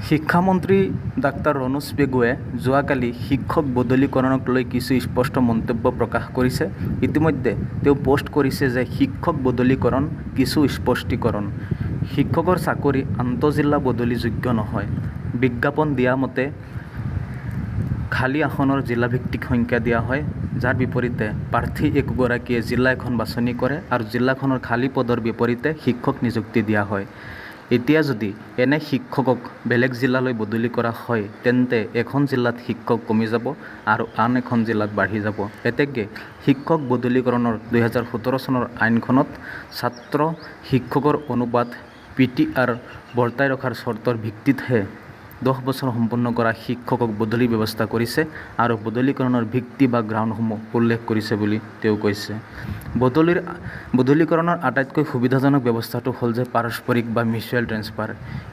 শিক্ষামন্ত্ৰী ডাক্তৰ ৰনোজ পেগুৱে যোৱাকালি শিক্ষক বদলীকৰণক লৈ কিছু স্পষ্ট মন্তব্য প্ৰকাশ কৰিছে। ইতিমধ্যে তেওঁ পোষ্ট কৰিছে যে শিক্ষক বদলীকৰণ কিছু স্পষ্টীকৰণ। শিক্ষকৰ চাকৰি আন্তঃজিলা বদলিযোগ্য নহয়। বিজ্ঞাপন দিয়া মতে খালী আসনৰ জিলাভিত্তিক সংখ্যা দিয়া হয়, যাৰ বিপৰীতে প্ৰাৰ্থী একগৰাকীয়ে জিলা এখন বাছনি কৰে আৰু জিলাখনৰ খালী পদৰ বিপৰীতে শিক্ষক নিযুক্তি দিয়া হয়। এতিয়া যদি এনে শিক্ষকক বেলেগ জিলালৈ বদলি কৰা হয় তেন্তে এখন জিলাত শিক্ষক কমি যাব আৰু আন এখন জিলাত বাঢ়ি যাব। এতেকে শিক্ষক বদলীকৰণৰ 2017 চনৰ আইনখনত ছাত্ৰ শিক্ষকৰ অনুপাত PTR বৰ্তাই ৰখাৰ চৰ্তৰ ভিত্তিতহে 10 বছৰ সম্পন্ন কৰা শিক্ষকক বদলি ব্যৱস্থা কৰিছে আৰু বদলীকৰণৰ ভিত্তি বা গ্ৰাউণ্ডসমূহ উল্লেখ কৰিছে বুলি তেওঁ কৈছে। বদলীকৰণৰ আটাইতকৈ সুবিধাজনক ব্যৱস্থাটো হ'ল যে পাৰস্পৰিক বা মিউচুৱেল ট্ৰেন্সফাৰ।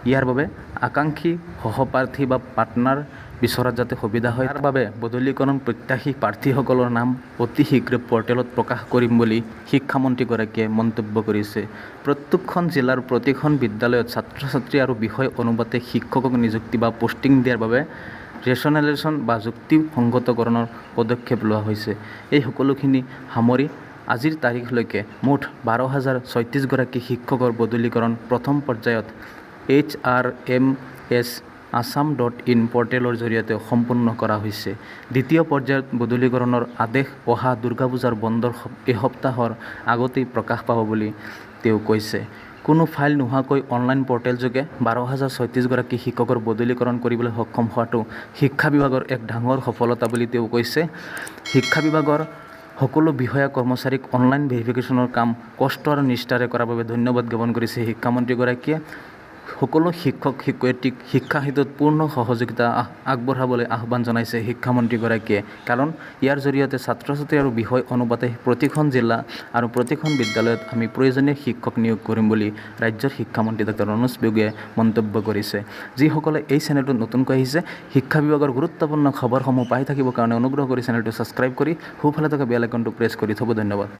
ইয়াৰ বাবে আকাংক্ষী সহপাঠী বা পাৰ্টনাৰ বিচৰাত যাতে সুবিধা হয় তাৰ বাবে বদলীকৰণ প্ৰত্যাশী প্ৰাৰ্থীসকলৰ নাম অতি শীঘ্ৰে পৰ্টেলত প্ৰকাশ কৰিম বুলি শিক্ষামন্ত্ৰীগৰাকীয়ে মন্তব্য কৰিছে। প্ৰত্যেকখন জিলাৰ প্ৰতিখন বিদ্যালয়ত ছাত্ৰ-ছাত্ৰী আৰু বিষয় অনুপাতে শিক্ষকক নিযুক্তি বা পোষ্টিং দিয়াৰ বাবে ৰেচনেলাইজেশ্যন বা যুক্তিসংগতকৰণৰ পদক্ষেপ লোৱা হৈছে। এই সকলোখিনি সামৰি আজিৰ তাৰিখলৈকে মুঠ 12,036 গৰাকী শিক্ষকৰ বদলীকৰণ প্ৰথম পৰ্যায়ত HRMS assam.in পৰ্টেলৰ জৰিয়তে সম্পূৰ্ণ কৰা হৈছে। দ্বিতীয় পৰ্যায়ত বদলীকৰণৰ আদেশ অহা দুৰ্গা পূজাৰ বন্ধৰ এসপ্তাহৰ আগতেই প্ৰকাশ পাব বুলি তেওঁ কৈছে। কোনো ফাইল নোহোৱাকৈ অনলাইন পৰ্টেলযোগে 12,036 গৰাকী শিক্ষকৰ বদলীকৰণ কৰিবলৈ সক্ষম হোৱাটো শিক্ষা বিভাগৰ এক ডাঙৰ সফলতা বুলি তেওঁ কৈছে। শিক্ষা বিভাগৰ সকলো বিষয়া কৰ্মচাৰীক অনলাইন ভেৰিফিকেশ্যনৰ কাম কষ্ট আৰু নিষ্ঠাৰে কৰাৰ বাবে ধন্যবাদ জ্ঞাপন কৰিছে শিক্ষামন্ত্ৰীগৰাকীয়ে। সকলো শিক্ষক শিক্ষয়িত্ৰীক শিক্ষা হেতুত পূৰ্ণ সহযোগিতা আগবঢ়াবলৈ আহ্বান জনাইছে শিক্ষামন্ত্ৰীগৰাকীয়ে, কাৰণ ইয়াৰ জৰিয়তে ছাত্ৰ-ছাত্ৰী আৰু বিষয় অনুপাতে প্ৰতিখন জিলা আৰু প্ৰতিখন বিদ্যালয়ত আমি প্ৰয়োজনীয় শিক্ষক নিয়োগ কৰিম বুলি ৰাজ্যৰ শিক্ষামন্ত্ৰী ডাক্তৰ ৰনোজ পেগুৱে মন্তব্য কৰিছে। যিসকলে এই চেনেলটোত নতুনকৈ আহিছে, শিক্ষা বিভাগৰ গুৰুত্বপূৰ্ণ খবৰসমূহ পাই থাকিবৰ কাৰণে অনুগ্ৰহ কৰি চেনেলটো ছাবস্ক্ৰাইব কৰি সোঁফালে থকা বেল আইকনটো প্ৰেছ কৰি থ'ব। ধন্যবাদ।